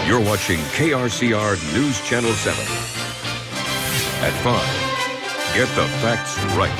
You're watching KRCR News Channel 7. At 5, get the facts right.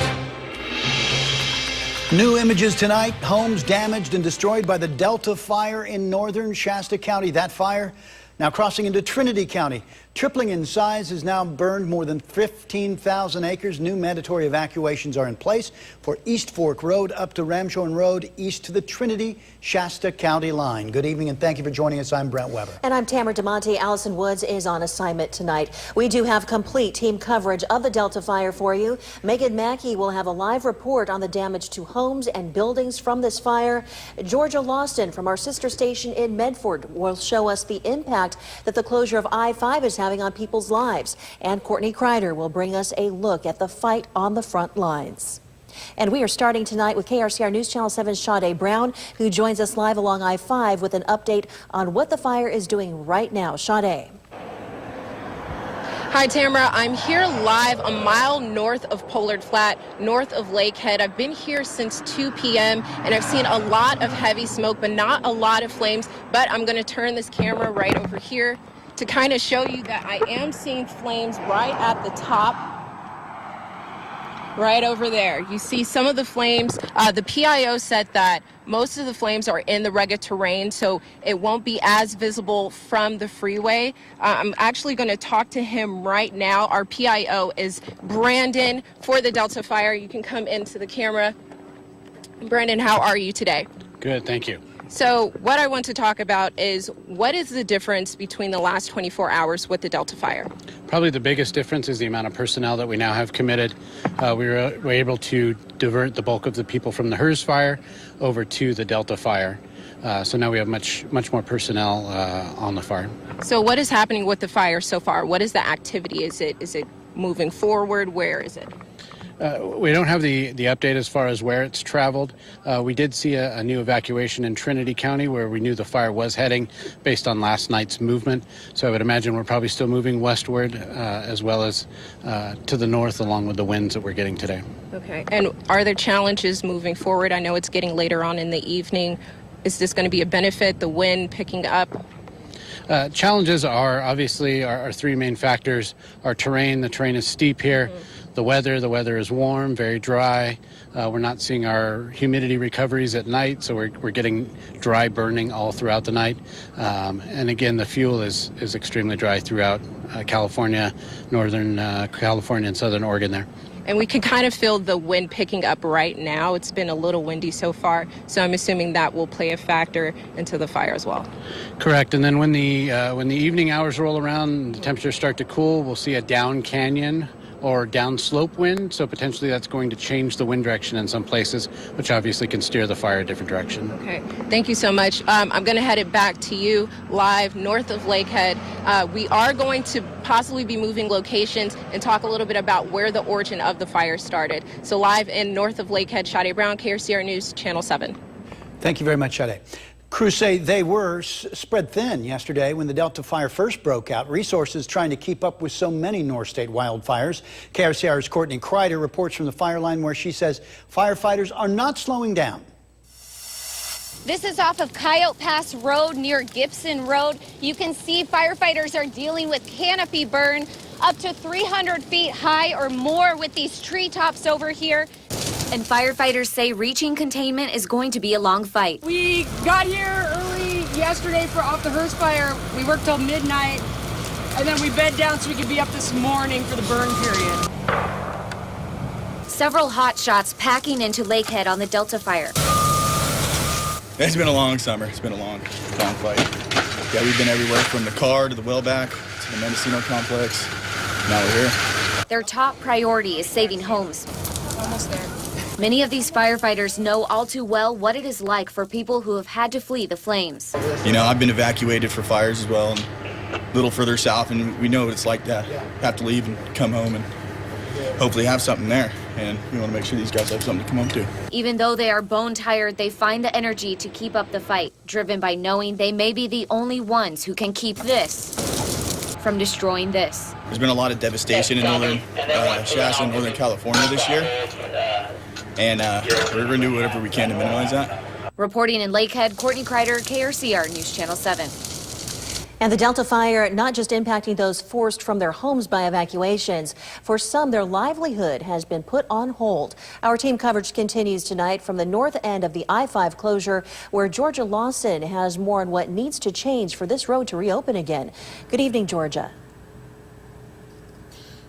New images tonight. Homes damaged and destroyed by the Delta fire in northern Shasta County. That fire now crossing into Trinity County. Tripling in size, has now burned more than 15,000 acres. New mandatory evacuations are in place for East Fork Road up to Ramshorn Road, east to the Trinity Shasta County line. Good evening and thank you for joining us. I'm Brent Weber. And I'm Tamara DeMonte. Allison Woods is on assignment tonight. We do have complete team coverage of the Delta fire for you. Megan Mackey will have a live report on the damage to homes and buildings from this fire. Georgia Lawson from our sister station in Medford will show us the impact that the closure of I-5 is having on people's lives. And Courtney Kreider will bring us a look at the fight on the front lines. And we are starting tonight with KRCR News Channel 7's Sade Brown, who joins us live along I-5 with an update on what the fire is doing right now. Sade. Hi, Tamara. I'm here live a mile north of Pollard Flat, north of Lakehead. I've been here since 2 p.m. and I've seen a lot of heavy smoke, but not a lot of flames. But I'm going to turn this camera right over here to kind of show you that I am seeing flames right at the top. Right over there. You see some of the flames. The PIO said that most of the flames are in the rugged terrain, so it won't be as visible from the freeway. I'm actually going to talk to him right now. Our PIO is Brandon for the Delta Fire. You can come into the camera. Brandon, how are you today? Good, thank you. So what I want to talk about is what is the difference between the last 24 hours with the Delta Fire? Probably the biggest difference is the amount of personnel that we now have committed. We were able to divert the bulk of the people from the HERS fire over to the Delta Fire. So now we have much more personnel on the fire. So what is happening with the fire so far? What is the activity? Is it moving forward? Where is it? We don't have the update as far as where it's traveled. We did see a new evacuation in Trinity County where we knew the fire was heading based on last night's movement. So I would imagine we're probably still moving westward as well as to the north along with the winds that we're getting today. Okay. And are there challenges moving forward? I know it's getting later on in the evening. Is this going to be a benefit, the wind picking up? Challenges are obviously our three main factors. Our terrain, the terrain is steep here. The weather is warm, very dry. We're not seeing our humidity recoveries at night, so we're getting dry burning all throughout the night. And again, the fuel is extremely dry throughout California, northern California and southern Oregon there. And we can kind of feel the wind picking up right now. It's been a little windy so far, so I'm assuming that will play a factor into the fire as well. Correct. And then when the evening hours roll around and the temperatures start to cool, we'll see a down canyon or downslope wind, so potentially that's going to change the wind direction in some places, which obviously can steer the fire a different direction. Okay, thank you so much. I'm going to head it back to you live north of Lakehead. We are going to possibly be moving locations and talk a little bit about where the origin of the fire started. So live in north of Lakehead, Sade Brown, KRCR News, Channel 7. Thank you very much, Sade. Crews say they were spread thin yesterday when the Delta fire first broke out. Resources trying to keep up with so many North State wildfires. KRCR's Courtney Kreider reports from the fire line where she says firefighters are not slowing down. This is off of Coyote Pass Road near Gibson Road. You can see firefighters are dealing with canopy burn up to 300 feet high or more with these treetops over here. And firefighters say reaching containment is going to be a long fight. We got here early yesterday off the HERS fire. We worked till midnight, and then we bed down so we could be up this morning for the burn period. Several hot shots packing into Lakehead on the Delta fire. It's been a long summer. It's been a long fight. Yeah, we've been everywhere from the car to the wellback to the Mendocino complex. Now we're here. Their top priority is saving homes. Almost there. Many of these firefighters know all too well what it is like for people who have had to flee the flames. You know, I've been evacuated for fires as well, and a little further south, and we know what it's like to have to leave and come home and hopefully have something there. And we want to make sure these guys have something to come home to. Even though they are bone tired, they find the energy to keep up the fight, driven by knowing they may be the only ones who can keep this from destroying this. There's been a lot of devastation in northern Shasta and Northern California this year. And we're going to do whatever we can to minimize that. Reporting in Lakehead, Courtney Kreider, KRCR News Channel 7. And the Delta fire not just impacting those forced from their homes by evacuations. For some, their livelihood has been put on hold. Our team coverage continues tonight from the north end of the I-5 closure, where Georgia Lawson has more on what needs to change for this road to reopen again. Good evening, Georgia.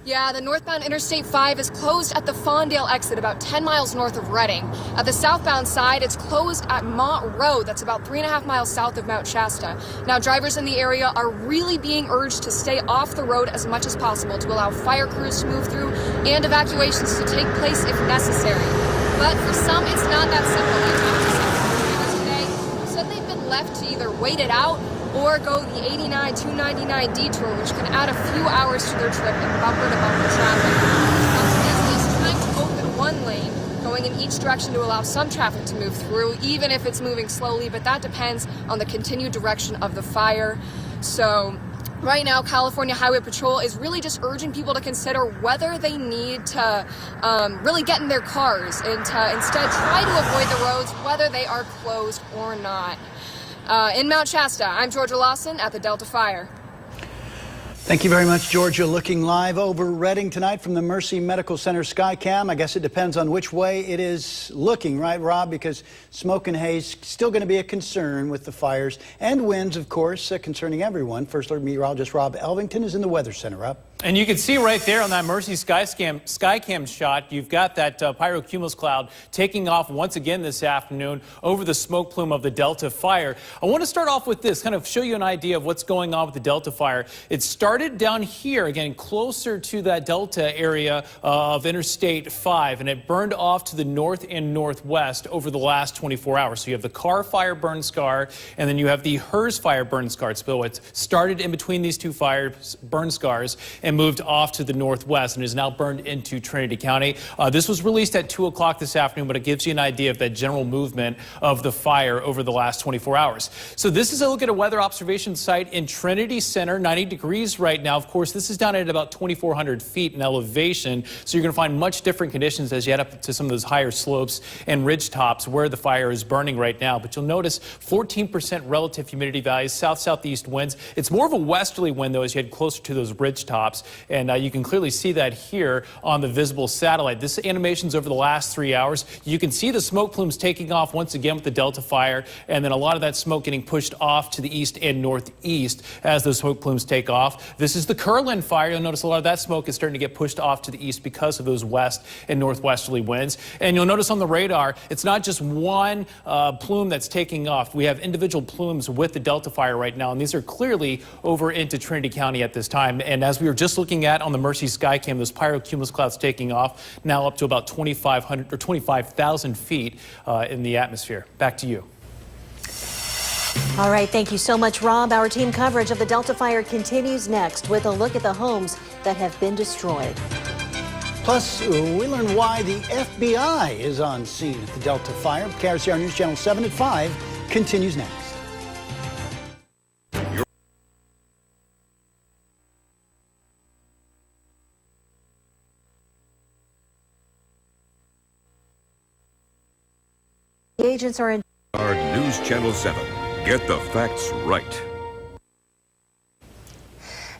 Yeah, the northbound Interstate 5 is closed at the Fawndale exit about 10 miles north of Reading. At the southbound side, it's closed at Mott Road. That's about 3.5 miles south of Mount Shasta. Now, drivers in the area are really being urged to stay off the road as much as possible to allow fire crews to move through and evacuations to take place if necessary. But for some, it's not that simple. I talked to some drivers today who said they've been left to either wait it out or go the 89 299 detour, which can add a few hours to their trip in bumper-to-bumper traffic. Council is trying to open one lane, going in each direction to allow some traffic to move through, even if it's moving slowly, but that depends on the continued direction of the fire. So right now, California Highway Patrol is really just urging people to consider whether they need to really get in their cars and to instead try to avoid the roads, whether they are closed or not. In Mount Shasta, I'm Georgia Lawson at the Delta Fire. Thank you very much, Georgia. Looking live over Reading tonight from the Mercy Medical Center Skycam. I guess it depends on which way it is looking, right, Rob? Because smoke and haze still going to be a concern with the fires and winds, of course, concerning everyone. First Alert meteorologist Rob Elvington is in the Weather Center. Rob. And you can see right there on that Mercy Skycam shot, you've got that pyrocumulus cloud taking off once again this afternoon over the smoke plume of the Delta fire. I want to start off with this, kind of show you an idea of what's going on with the Delta fire. It started down here, again, closer to that Delta area of Interstate 5, and it burned off to the north and northwest over the last 24 hours. So you have the Carr fire burn scar, and then you have the Hers fire burn scar. So it started in between these two fires burn scars and moved off to the northwest and is now burned into Trinity County. This was released at 2 o'clock this afternoon, but it gives you an idea of that general movement of the fire over the last 24 hours. So this is a look at a weather observation site in Trinity Center, 90 degrees right now. Of course, this is down at about 2,400 feet in elevation, so you're going to find much different conditions as you head up to some of those higher slopes and ridge tops where the fire is burning right now. But you'll notice 14% relative humidity values, south-southeast winds. It's more of a westerly wind, though, as you head closer to those ridge tops. And you can clearly see that here on the visible satellite. This animation's over the last 3 hours. You can see the smoke plumes taking off once again with the Delta fire, and then a lot of that smoke getting pushed off to the east and northeast as those smoke plumes take off. This is the Curlin fire. You'll notice a lot of that smoke is starting to get pushed off to the east because of those west and northwesterly winds. And you'll notice on the radar, it's not just one plume that's taking off. We have individual plumes with the Delta fire right now, and these are clearly over into Trinity County at this time. And as we were just looking at on the Mercy Skycam, those pyrocumulus clouds taking off now up to about 2,500 or 25,000 feet in the atmosphere. Back to you. All right, thank you so much, Rob. Our team coverage of the Delta fire continues next with a look at the homes that have been destroyed. Plus, we learn why the FBI is on scene at the Delta fire. KRCR News Channel 7 at 5 continues next. The agents are in Our News Channel 7. Get the facts right.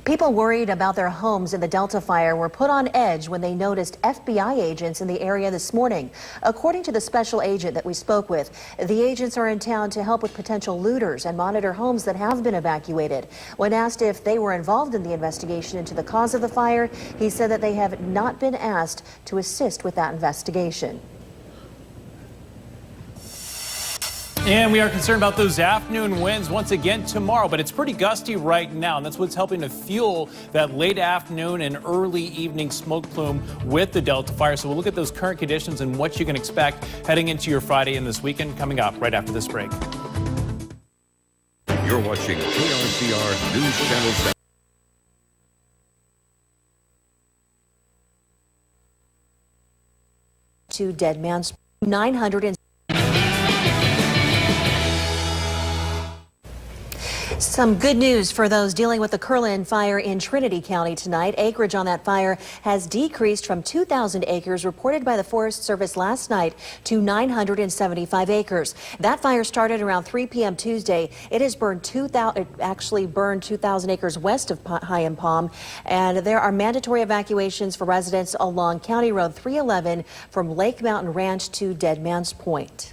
People worried about their homes in the Delta fire were put on edge when they noticed FBI agents in the area this morning. According to the special agent that we spoke with, the agents are in town to help with potential looters and monitor homes that have been evacuated. When asked if they were involved in the investigation into the cause of the fire, he said that they have not been asked to assist with that investigation. And we are concerned about those afternoon winds once again tomorrow, but it's pretty gusty right now, and that's what's helping to fuel that late afternoon and early evening smoke plume with the Delta fire. So we'll look at those current conditions and what you can expect heading into your Friday and this weekend coming up right after this break. You're watching KRCR News Channel 7. To Dead Man's 900. Some good news for those dealing with the Kirtland fire in Trinity County tonight. Acreage on that fire has decreased from 2,000 acres reported by the Forest Service last night to 975 acres. That fire started around 3 p.m. Tuesday. It has burned 2,000 acres west of High Palm, and there are mandatory evacuations for residents along County Road 311 from Lake Mountain Ranch to Dead Man's Point.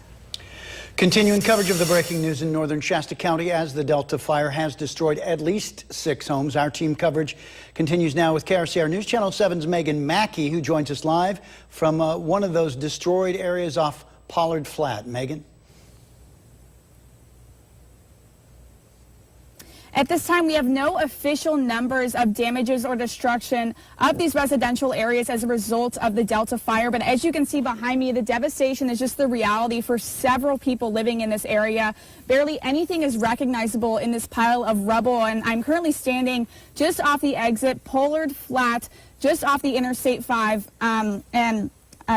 Continuing coverage of the breaking news in northern Shasta County as the Delta fire has destroyed at least 6 homes. Our team coverage continues now with KRCR News Channel 7's Megan Mackey, who joins us live from one of those destroyed areas off Pollard Flat. Megan? At this time, we have no official numbers of damages or destruction of these residential areas as a result of the Delta fire. But as you can see behind me, the devastation is just the reality for several people living in this area. Barely anything is recognizable in this pile of rubble. And I'm currently standing just off the exit, Pollard Flat, just off the Interstate 5.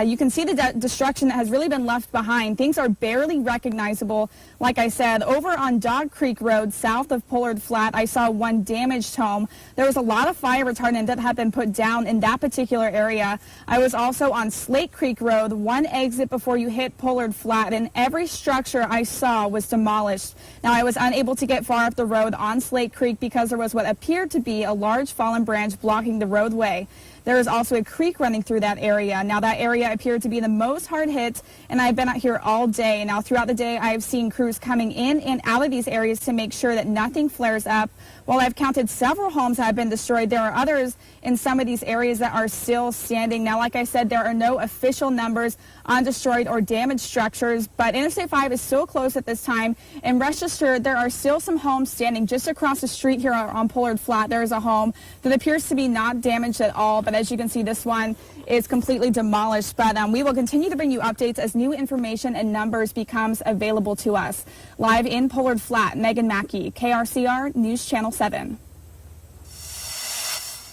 You can see the destruction that has really been left behind. Things are barely recognizable. Like I said, over on Dog Creek Road, south of Pollard Flat, I saw one damaged home. There was a lot of fire retardant that had been put down in that particular area. I was also on Slate Creek Road, one exit before you hit Pollard Flat, and every structure I saw was demolished. Now, I was unable to get far up the road on Slate Creek because there was what appeared to be a large fallen branch blocking the roadway. There is also a creek running through that area. Now, that area appeared to be the most hard hit, and I've been out here all day. Now, throughout the day, I've seen crews coming in and out of these areas to make sure that nothing flares up. While I've counted several homes that have been destroyed, there are others in some of these areas that are still standing. Now, like I said, there are no official numbers on destroyed or damaged structures, but Interstate 5 is so close at this time, and rest assured there are still some homes standing just across the street here on Pollard Flat. There is a home that appears to be not damaged at all, but as you can see, this one is completely demolished. But we will continue to bring you updates as new information and numbers becomes available to us. Live in Pollard Flat, Megan Mackey, KRCR News Channel 7.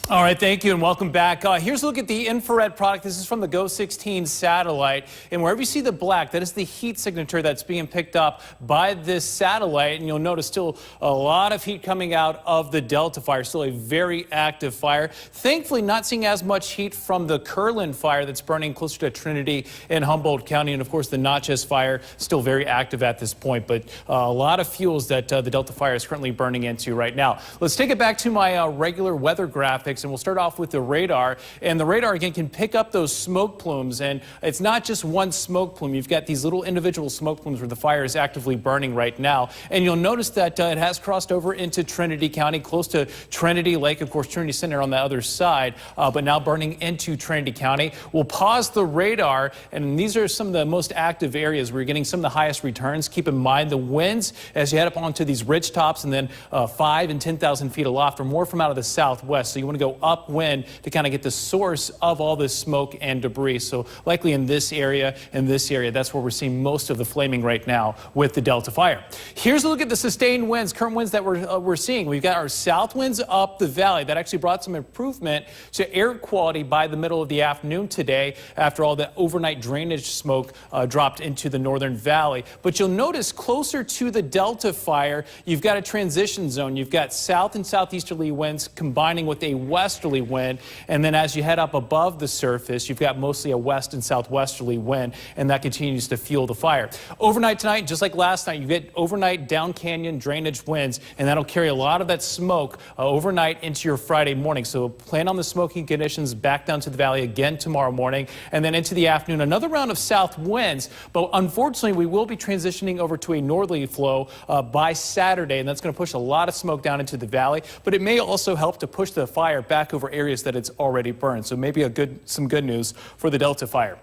All right, thank you and welcome back. Here's a look at the infrared product. This is from the GO-16 satellite. And wherever you see the black, that is the heat signature that's being picked up by this satellite. And you'll notice still a lot of heat coming out of the Delta fire, still a very active fire. Thankfully, not seeing as much heat from the Kirtland fire that's burning closer to Trinity in Humboldt County. And of course, the Natchez fire still very active at this point. But a lot of fuels that the Delta fire is currently burning into right now. Let's take it back to my regular weather graphics. And we'll start off with the radar. And the radar, again, can pick up those smoke plumes. And it's not just one smoke plume. You've got these little individual smoke plumes where the fire is actively burning right now. And you'll notice that it has crossed over into Trinity County, close to Trinity Lake. Of course, Trinity Center on the other side, but now burning into Trinity County. We'll pause the radar. And these are some of the most active areas where you're getting some of the highest returns. Keep in mind the winds as you head up onto these ridge tops and then 5,000 and 10,000 feet aloft are more from out of the southwest. So you want to go upwind to kind of get the source of all this smoke and debris. So likely in this area, that's where we're seeing most of the flaming right now with the Delta fire. Here's a look at the sustained winds, current winds that we're seeing. We've got our south winds up the valley. That actually brought some improvement to air quality by the middle of the afternoon today after all the overnight drainage smoke dropped into the northern valley. But you'll notice closer to the Delta fire, you've got a transition zone. You've got south and southeasterly winds combining with a westerly wind, and then as you head up above the surface, you've got mostly a west and southwesterly wind, and that continues to fuel the fire. Overnight tonight, just like last night, you get overnight down canyon drainage winds, and that'll carry a lot of that smoke overnight into your Friday morning. So plan on the smoking conditions back down to the valley again tomorrow morning, and then into the afternoon, another round of south winds. But unfortunately, we will be transitioning over to a northerly flow by Saturday, and that's going to push a lot of smoke down into the valley. But it may also help to push the fire back over areas that it's already burned. So maybe some good news for the Delta fire.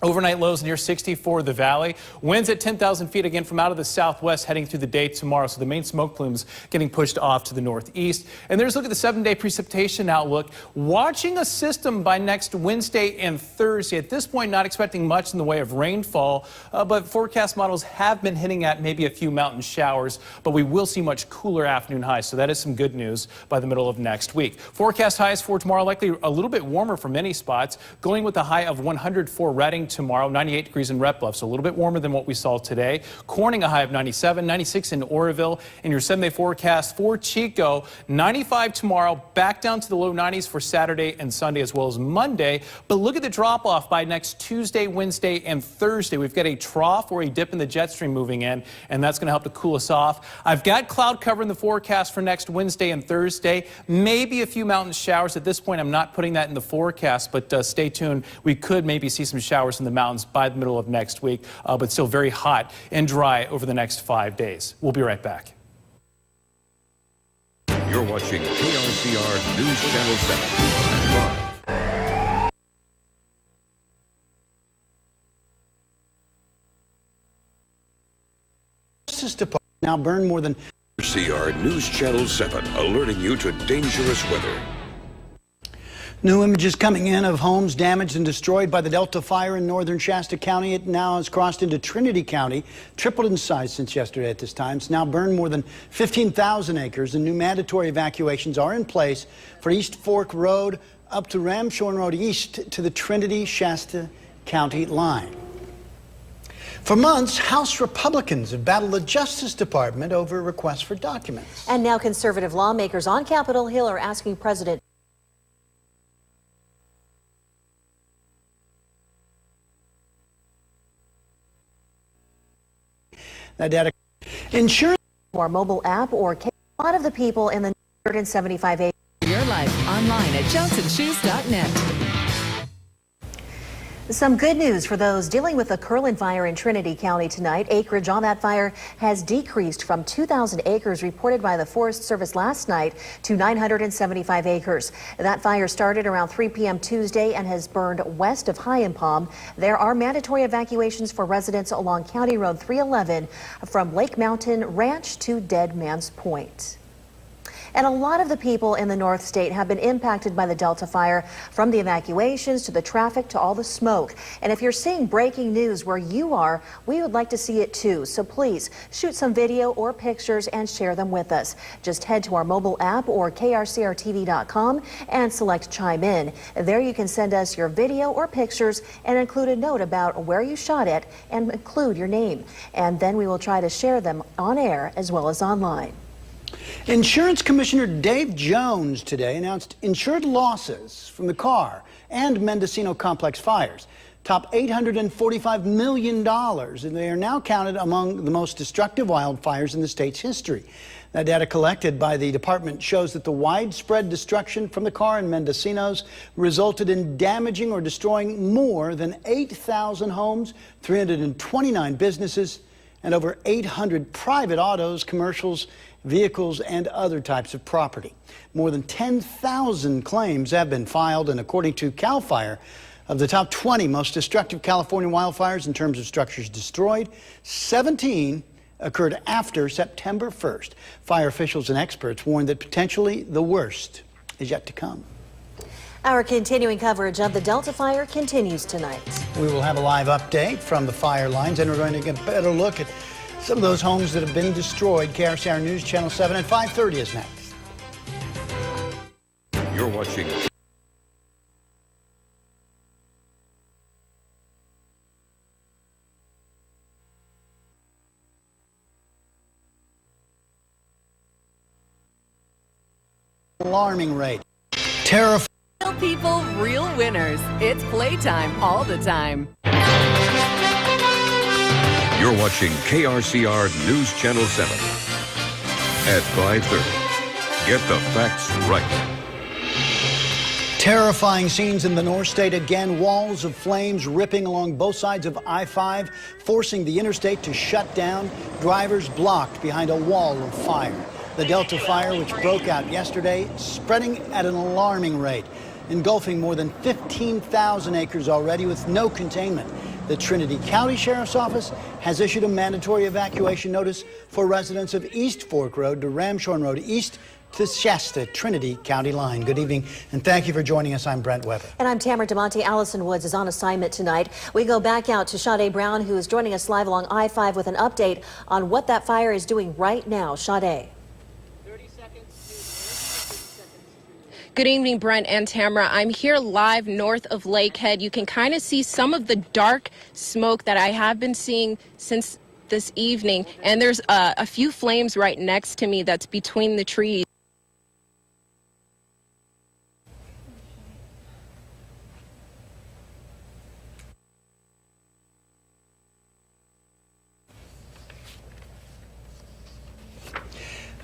Overnight lows near 60 for the valley. Winds at 10,000 feet again from out of the southwest heading through the day tomorrow. So the main smoke plumes getting pushed off to the northeast. And there's a look at the 7-day precipitation outlook. Watching a system by next Wednesday and Thursday. At this point, not expecting much in the way of rainfall, but forecast models have been hinting at maybe a few mountain showers, but we will see much cooler afternoon highs. So that is some good news by the middle of next week. Forecast highs for tomorrow, likely a little bit warmer for many spots, going with a high of 100 for Redding, tomorrow, 98 degrees in Red Bluff, so a little bit warmer than what we saw today. Corning, a high of 97, 96 in Oroville. In your 7-day forecast for Chico, 95 tomorrow, back down to the low 90s for Saturday and Sunday as well as Monday. But look at the drop-off by next Tuesday, Wednesday, and Thursday. We've got a trough or a dip in the jet stream moving in, and that's going to help to cool us off. I've got cloud cover in the forecast for next Wednesday and Thursday. Maybe a few mountain showers. At this point, I'm not putting that in the forecast, but stay tuned. We could maybe see some showers in the mountains by the middle of next week, but still very hot and dry over the next 5 days. We'll be right back. You're watching KRCR News Channel 7. Justice Department now burned more than KRCR News Channel 7, alerting you to dangerous weather. New images coming in of homes damaged and destroyed by the Delta fire in northern Shasta County. It now has crossed into Trinity County, tripled in size since yesterday at this time. It's now burned more than 15,000 acres, and new mandatory evacuations are in place for East Fork Road up to Ramshorn Road east to the Trinity-Shasta County line. For months, House Republicans have battled the Justice Department over requests for documents. And now conservative lawmakers on Capitol Hill are asking President that data insurance our mobile app or a lot of the people in the 175 acres. Your life online at johnsonshoes.net. Some good news for those dealing with the Curlin fire in Trinity County tonight. Acreage on that fire has decreased from 2,000 acres reported by the Forest Service last night to 975 acres. That fire started around 3 p.m. Tuesday and has burned west of High and Palm. There are mandatory evacuations for residents along County Road 311 from Lake Mountain Ranch to Dead Man's Point. And a lot of the people in the North State have been impacted by the Delta fire, from the evacuations to the traffic to all the smoke. And if you're seeing breaking news where you are, we would like to see it too. So please shoot some video or pictures and share them with us. Just head to our mobile app or krcrtv.com and select Chime In. There you can send us your video or pictures and include a note about where you shot it and include your name. And then we will try to share them on air as well as online. Insurance Commissioner Dave Jones today announced insured losses from the Carr and Mendocino complex fires top $845 million, and they are now counted among the most destructive wildfires in the state's history. That data collected by the department shows that the widespread destruction from the Carr and Mendocinos resulted in damaging or destroying more than 8,000 homes, 329 businesses, and over 800 private autos, commercials, vehicles, and other types of property. More than 10,000 claims have been filed, and according to CAL FIRE, of the top 20 most destructive California wildfires in terms of structures destroyed, 17 occurred after September 1st. Fire officials and experts warned that potentially the worst is yet to come. Our continuing coverage of the Delta fire continues tonight. We will have a live update from the fire lines, and we're going to get a better look at some of those homes that have been destroyed. KRCR News Channel 7 at 5:30 is next. You're watching Alarming rate. Terrifying. Real people, real winners. It's playtime all the time. You're watching KRCR News Channel 7 at 5:30. Get the facts right. Terrifying scenes in the North State again. Walls of flames ripping along both sides of I-5, forcing the interstate to shut down. Drivers blocked behind a wall of fire. The Delta fire, which broke out yesterday, spreading at an alarming rate, engulfing more than 15,000 acres already with no containment. The Trinity County Sheriff's Office has issued a mandatory evacuation notice for residents of East Fork Road to Ramshorn Road east to Shasta Trinity County line. Good evening, and thank you for joining us. I'm Brent Weber. And I'm Tamara DeMonte. Allison Woods is on assignment tonight. We go back out to Sade Brown, who is joining us live along I-5 with an update on what that fire is doing right now. Sade. Good evening, Brent and Tamara. I'm here live north of Lakehead. You can kind of see some of the dark smoke that I have been seeing since this evening. And there's a few flames right next to me that's between the trees.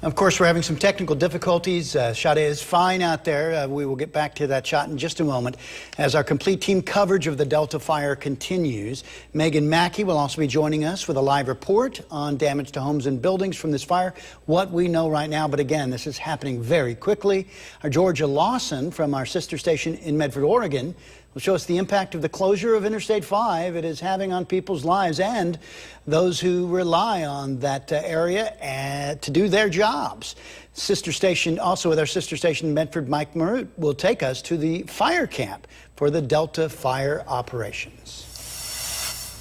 Of course, we're having some technical difficulties. Sade is fine out there. We will get back to that shot in just a moment as our complete team coverage of the Delta fire continues. Megan Mackey will also be joining us with a live report on damage to homes and buildings from this fire, what we know right now. But again, this is happening very quickly. Our Georgia Lawson from our sister station in Medford, Oregon, will show us the impact of the closure of Interstate 5 it is having on people's lives and those who rely on that area to do their jobs. Sister station, also with our sister station in Medford, Mike Marut will take us to the fire camp for the Delta fire operations.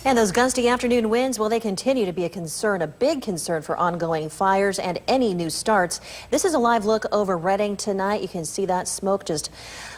And those gusty afternoon winds, well, they continue to be a concern, a big concern for ongoing fires and any new starts. This is a live look over Redding tonight. You can see that smoke just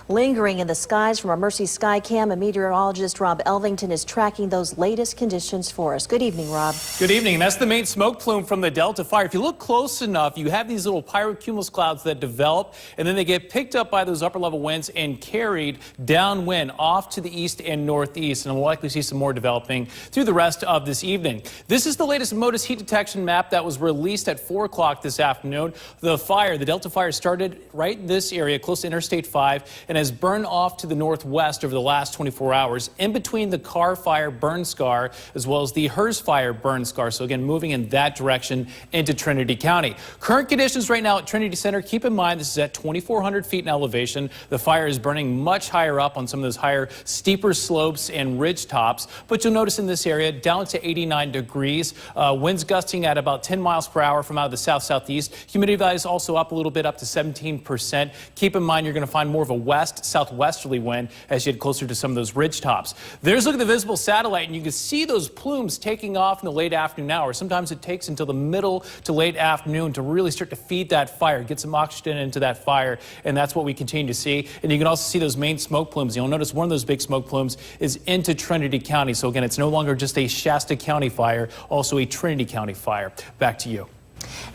lingering in the skies from our Mercy Skycam. And meteorologist Rob Elvington is tracking those latest conditions for us. Good evening, Rob. Good evening. That's the main smoke plume from the Delta fire. If you look close enough, you have these little pyrocumulus clouds that develop, and then they get picked up by those upper level winds and carried downwind off to the east and northeast. And we'll likely see some more developing through the rest of this evening. This is the latest MODIS heat detection map that was released at 4 o'clock this afternoon. The fire, the Delta fire, started right in this area close to Interstate 5 and has burned off to the northwest over the last 24 hours in between the Carr fire burn scar as well as the Hers fire burn scar. So again, moving in that direction into Trinity County. Current conditions right now at Trinity Center, keep in mind this is at 2,400 feet in elevation. The fire is burning much higher up on some of those higher, steeper slopes and ridge tops. But you'll notice in this area down to 89 degrees. Winds gusting at about 10 miles per hour from out of the south-southeast. Humidity value is also up a little bit, up to 17%. Keep in mind you're going to find more of a west-southwesterly wind as you get closer to some of those ridge tops. There's a look at the visible satellite, and you can see those plumes taking off in the late afternoon hours. Sometimes it takes until the middle to late afternoon to really start to feed that fire, get some oxygen into that fire, and that's what we continue to see. And you can also see those main smoke plumes. You'll notice one of those big smoke plumes is into Trinity County. So again, it's no longer just a Shasta County fire, also a Trinity County fire. Back to you.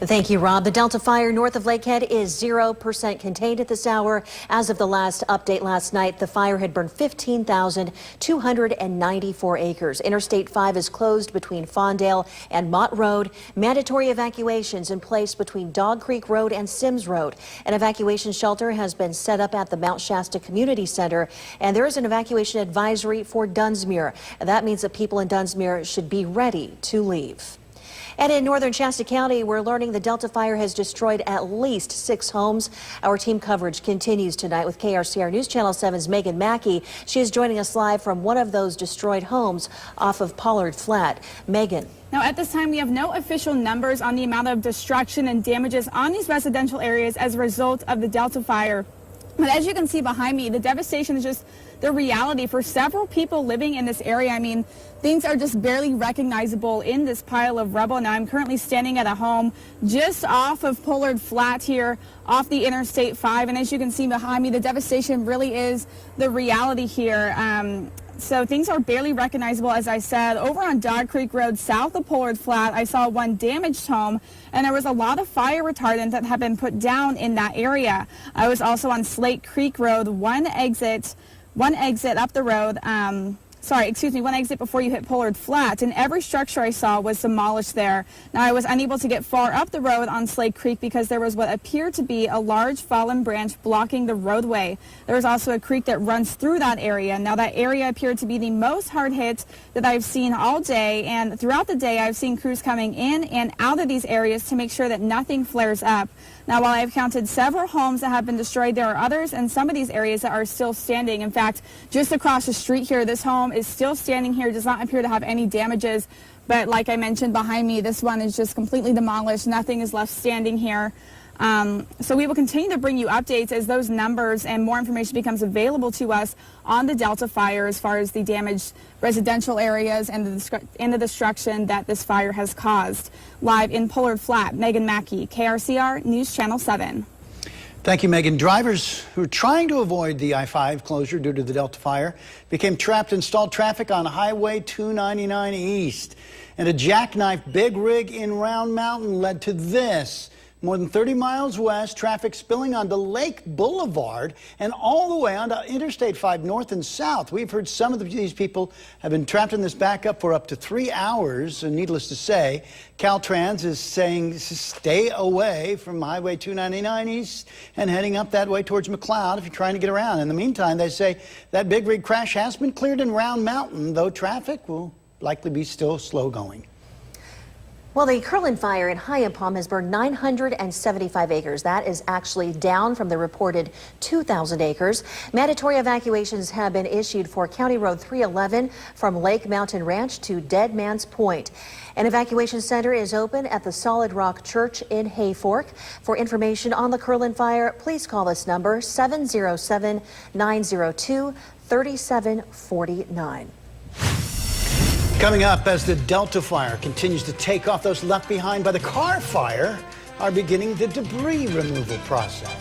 Thank you, Rob. The Delta fire north of Lakehead is 0% contained at this hour. As of the last update last night, the fire had burned 15,294 acres. Interstate 5 is closed between Fondale and Mott Road. Mandatory evacuations in place between Dog Creek Road and Sims Road. An evacuation shelter has been set up at the Mount Shasta Community Center, and there is an evacuation advisory for Dunsmuir. That means that people in Dunsmuir should be ready to leave. And in northern Shasta County, we're learning the Delta fire has destroyed at least 6 homes. Our team coverage continues tonight with KRCR News Channel 7's Megan Mackey. She is joining us live from one of those destroyed homes off of Pollard Flat. Megan. Now, at this time, we have no official numbers on the amount of destruction and damages on these residential areas as a result of the Delta fire. But as you can see behind me, the devastation is just the reality for several people living in this area. I mean, things are just barely recognizable in this pile of rubble. Now, I'm currently standing at a home just off of Pollard Flat here, off the Interstate 5. And as you can see behind me, the devastation really is the reality here. So things are barely recognizable, as I said. Over on Dog Creek Road, south of Pollard Flat, I saw one damaged home, and there was a lot of fire retardant that had been put down in that area. I was also on Slate Creek Road, one exit up the road. One exit before you hit Pollard Flat, and every structure I saw was demolished there. Now, I was unable to get far up the road on Slate Creek because there was what appeared to be a large fallen branch blocking the roadway. There was also a creek that runs through that area. Now, that area appeared to be the most hard hit that I've seen all day, and throughout the day, I've seen crews coming in and out of these areas to make sure that nothing flares up. Now, while I've counted several homes that have been destroyed, there are others in some of these areas that are still standing. In fact, just across the street here, this home is still standing here, does not appear to have any damages. But like I mentioned behind me, this one is just completely demolished. Nothing is left standing here. So we will continue to bring you updates as those numbers and more information becomes available to us on the Delta fire as far as the damaged residential areas and the destruction that this fire has caused. Live in Pollard Flat, Megan Mackey, KRCR News Channel 7. Thank you, Megan. Drivers who are trying to avoid the I-5 closure due to the Delta fire became trapped in stalled traffic on Highway 299 East. And a jackknife big rig in Round Mountain led to this. More than 30 miles west, traffic spilling onto Lake Boulevard and all the way onto Interstate 5 north and south. We've heard some of these people have been trapped in this backup for up to 3 hours. And needless to say, Caltrans is saying stay away from Highway 299 East and heading up that way towards McLeod if you're trying to get around. In the meantime, they say that big rig crash has been cleared in Round Mountain, though traffic will likely be still slow going. Well, the Curlin fire in High Palm has burned 975 acres. That is actually down from the reported 2,000 acres. Mandatory evacuations have been issued for County Road 311 from Lake Mountain Ranch to Dead Man's Point. An evacuation center is open at the Solid Rock Church in Hayfork. For information on the Curlin fire, please call this number 707-902-3749. Coming up, as the Delta fire continues to take off, those left behind by the car fire are beginning the debris removal process.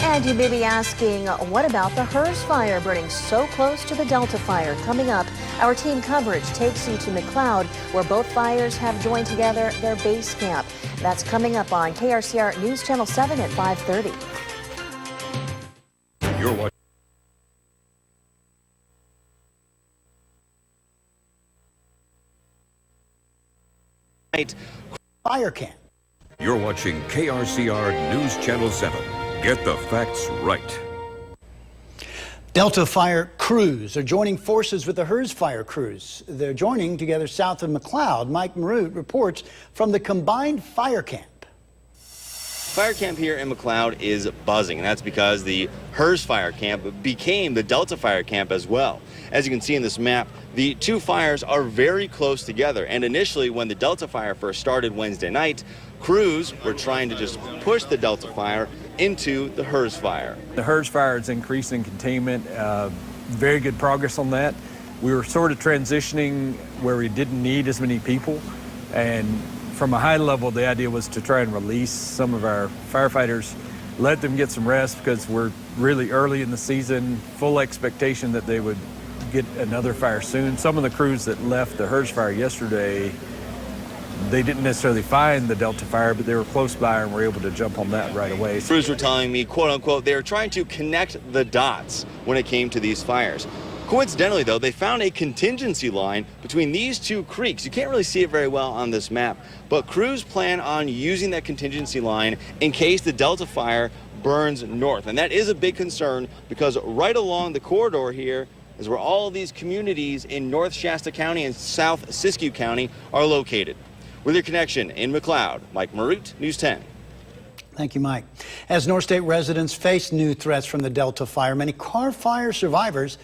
And you may be asking, what about the Hers fire burning so close to the Delta fire? Coming up, our team coverage takes you to McLeod, where both fires have joined together their base camp. That's coming up on KRCR News Channel 7 at 5:30. You're watching Fire camp. You're watching KRCR News Channel 7. Get the facts right. Delta fire crews are joining forces with the Hers fire crews. They're joining together south of McLeod. Mike Marute reports from the combined fire camp. Fire camp here in McLeod is buzzing, and that's because the Hers fire camp became the Delta fire camp as well. As you can see in this map, the two fires are very close together, and initially when the Delta fire first started Wednesday night, crews were trying to just push the Delta fire into the Hers fire. The Hers fire is increasing containment, very good progress on that. We were sort of transitioning where we didn't need as many people, and from a high level, the idea was to try and release some of our firefighters, let them get some rest because we're really early in the season, full expectation that they would get another fire soon. Some of the crews that left the Hers fire yesterday, they didn't necessarily find the Delta fire, but they were close by and were able to jump on that right away. Crews were telling me, quote unquote, they were trying to connect the dots when it came to these fires. Coincidentally, though, they found a contingency line between these two creeks. You can't really see it very well on this map, but crews plan on using that contingency line in case the Delta fire burns north. And that is a big concern because right along the corridor here is where all of these communities in North Shasta County and South Siskiyou County are located. With your connection in McLeod, Mike Marute, News 10. Thank you, Mike. As North State residents face new threats from the Delta fire, many car fire survivors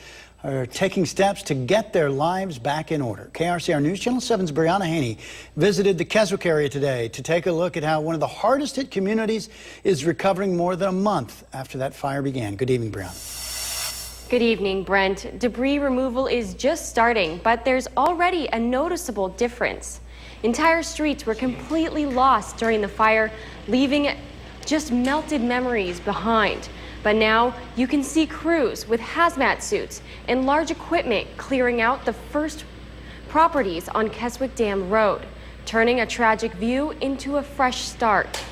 are taking steps to get their lives back in order. KRCR News Channel 7's Brianna Haney visited the Keswick area today to take a look at how one of the hardest hit communities is recovering more than a month after that fire began. Good evening, Brianna. Good evening, Brent. Debris removal is just starting, but there's already a noticeable difference. Entire streets were completely lost during the fire, leaving just melted memories behind. But now you can see crews with hazmat suits and large equipment clearing out the first properties on Keswick Dam Road, turning a tragic view into a fresh start.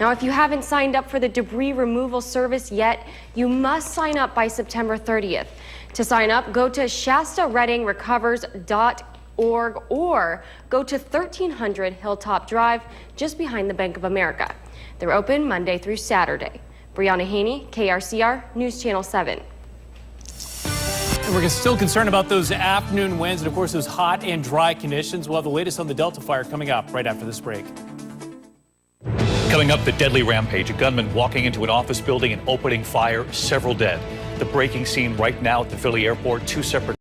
Now, if you haven't signed up for the debris removal service yet, you must sign up by September 30th. To sign up, go to shastareadingrecovers.org or go to 1300 Hilltop Drive, just behind the Bank of America. They're open Monday through Saturday. Brianna Haney, KRCR News Channel 7. And we're still concerned about those afternoon winds and, of course, those hot and dry conditions. We'll have the latest on the Delta fire coming up right after this break. Coming up, the deadly rampage. A gunman walking into an office building and opening fire, several dead. The breaking scene right now at the Philly airport. Two separate